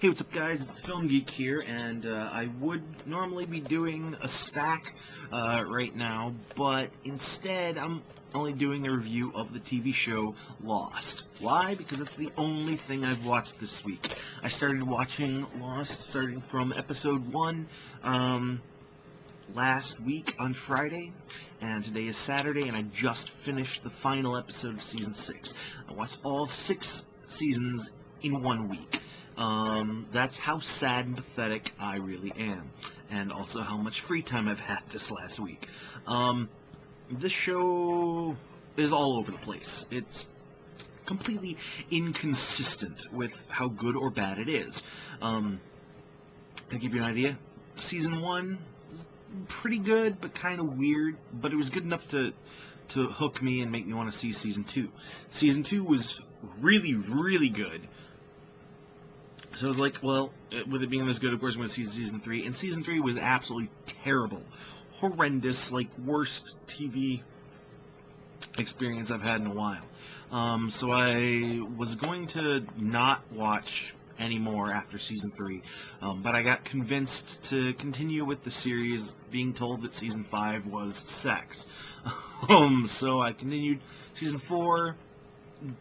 Hey, what's up guys, it's Film Geek here, and I would normally be doing a stack right now, but instead I'm only doing a review of the TV show Lost. Why? Because it's the only thing I've watched this week. I started watching Lost starting from episode 1 last week on Friday, and today is Saturday, and I just finished the final episode of Season 6. I watched all 6 seasons in 1 week. That's how sad and pathetic I really am, and also how much free time I've had this last week. This show is all over the place. It's completely inconsistent with how good or bad it is. To give you an idea, Season 1 was pretty good, but kind of weird, but it was good enough to hook me and make me want to see Season 2. Season 2 was really, really good. So I was like, well, with it being this good, of course I'm going to see Season 3. And Season 3 was absolutely terrible. Horrendous, like, worst TV experience I've had in a while. So I was going to not watch anymore after Season 3. But I got convinced to continue with the series, being told that Season 5 was sex. So I continued. Season 4...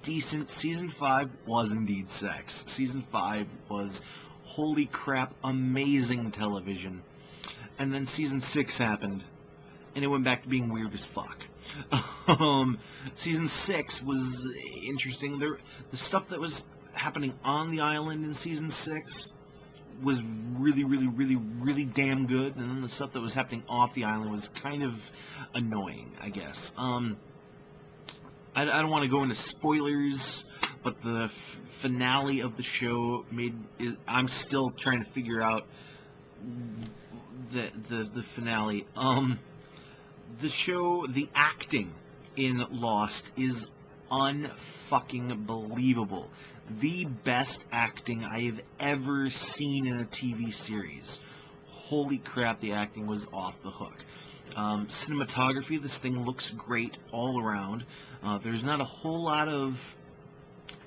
decent. Season 5 was indeed sex. Season 5 was, holy crap, amazing television. And then Season 6 happened, and it went back to being weird as fuck. Season 6 was interesting. The stuff that was happening on the island in Season 6 was really, really, really, really damn good, and then the stuff that was happening off the island was kind of annoying, I guess. I don't want to go into spoilers, but the finale of the show I'm still trying to figure out the finale. The show, the acting in Lost is unfucking believable. The best acting I have ever seen in a TV series. Holy crap, the acting was off the hook. Cinematography, this thing looks great all around. There's not a whole lot of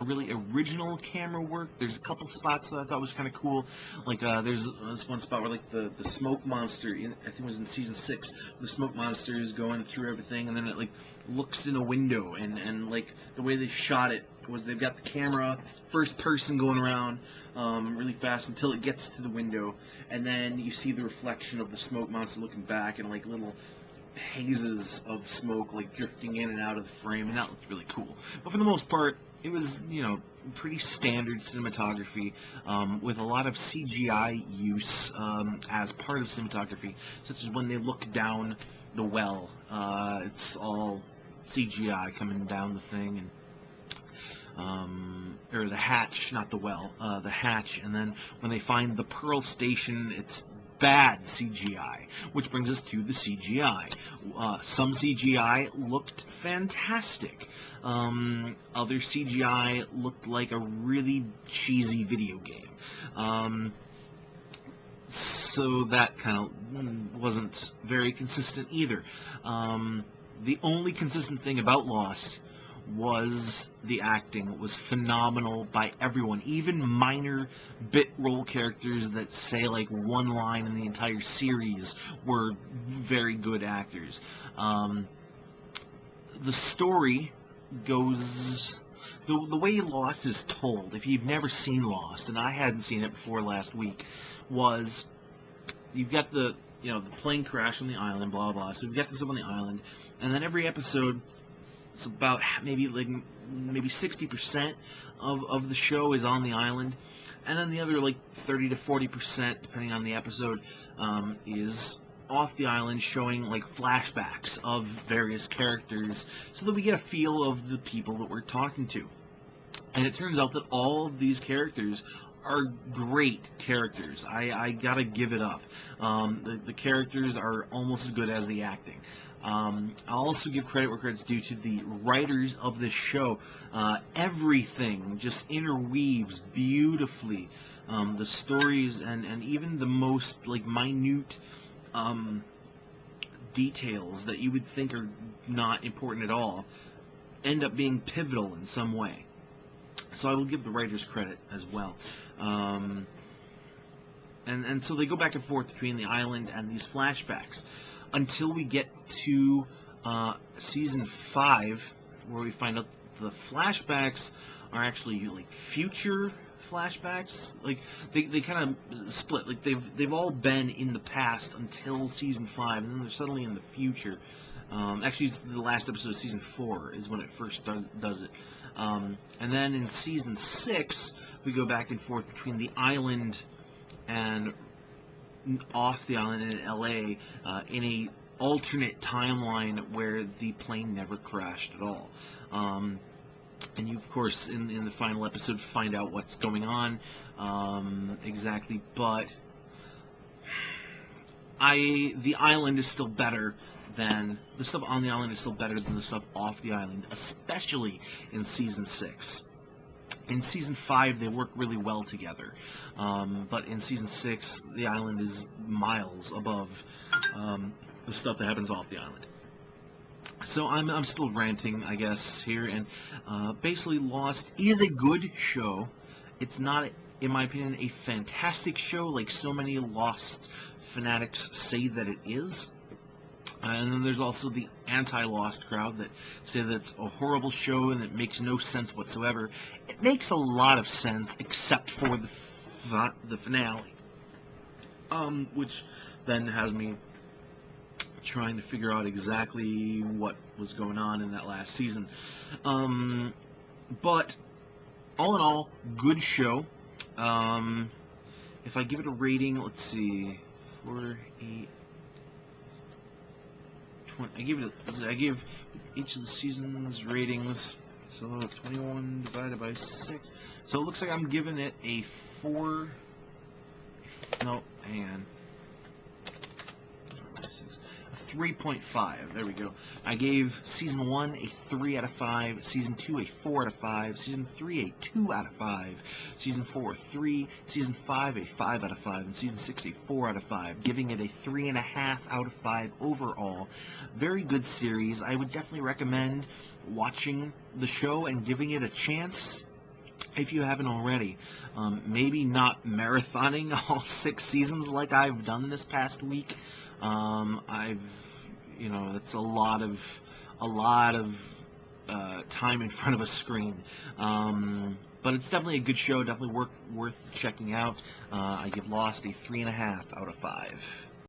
really original camera work. There's a couple spots that I thought was kind of cool. Like, there's this one spot where, like, the smoke monster, I think it was in Season 6, the smoke monster is going through everything, and then it, like, looks in a window, and like, the way they shot it was they've got the camera, first person going around really fast until it gets to the window, and then you see the reflection of the smoke monster looking back, and, like, little hazes of smoke, like, drifting in and out of the frame, and that looked really cool. But for the most part, it was, you know, pretty standard cinematography, with a lot of CGI use as part of cinematography, such as when they look down the well. It's all CGI coming down the thing, and or the hatch, not the well, the hatch, and then when they find the Pearl Station, it's bad CGI, which brings us to the CGI. Some CGI looked fantastic. Other CGI looked like a really cheesy video game. So that kind of wasn't very consistent either. The only consistent thing about Lost was the acting. It was phenomenal by everyone. Even minor bit role characters that say like one line in the entire series were very good actors. The story goes... The way Lost is told, if you've never seen Lost, and I hadn't seen it before last week, was you've got the plane crash on the island, blah blah. So you've got this up on the island, and then every episode, it's about maybe 60% of the show is on the island, and then the other like 30 to 40%, depending on the episode, is off the island, showing like flashbacks of various characters, so that we get a feel of the people that we're talking to. And it turns out that all of these characters are great characters. I gotta give it up. The characters are almost as good as the acting. I'll also give credit where credit's due to the writers of this show. Everything just interweaves beautifully. The stories and even the most like minute details that you would think are not important at all end up being pivotal in some way. So I will give the writers credit as well. and so they go back and forth between the island and these flashbacks until we get to season 5, where we find out the flashbacks are actually like future flashbacks. Like they kind of split. Like they've all been in the past until season 5, and then they're suddenly in the future. Actually, the last episode of season 4 is when it first does it. And then in season 6, we go back and forth between the island and off the island in LA, in a alternate timeline where the plane never crashed at all. And you, of course, in the final episode, find out what's going on exactly. But the island is still better than the stuff on the island is still better than the stuff off the island, especially in season 6. In season 5, they work really well together, but in season 6, the island is miles above the stuff that happens off the island. So I'm still ranting, I guess, here, and basically Lost is a good show. It's not, in my opinion, a fantastic show like so many Lost fanatics say that it is. And then there's also the anti-Lost crowd that say that it's a horrible show and it makes no sense whatsoever. It makes a lot of sense, except for the finale, which then has me trying to figure out exactly what was going on in that last season. But all in all, good show. If I give it a rating, let's see, 4, 8. I give each of the seasons ratings, so 21 divided by 6. So it looks like I'm giving it a 4. No, hang on. 3.5. There we go. I gave season 1 a 3 out of 5, season 2 a 4 out of 5, season 3 a 2 out of 5, season 4 a 3, season 5 a 5 out of 5, and season 6 a 4 out of 5, giving it a 3.5 out of 5 overall. Very good series. I would definitely recommend watching the show and giving it a chance if you haven't already. Maybe not marathoning all 6 seasons like I've done this past week. It's a lot of time in front of a screen. But it's definitely a good show, definitely worth checking out. I give Lost a 3.5 out of 5.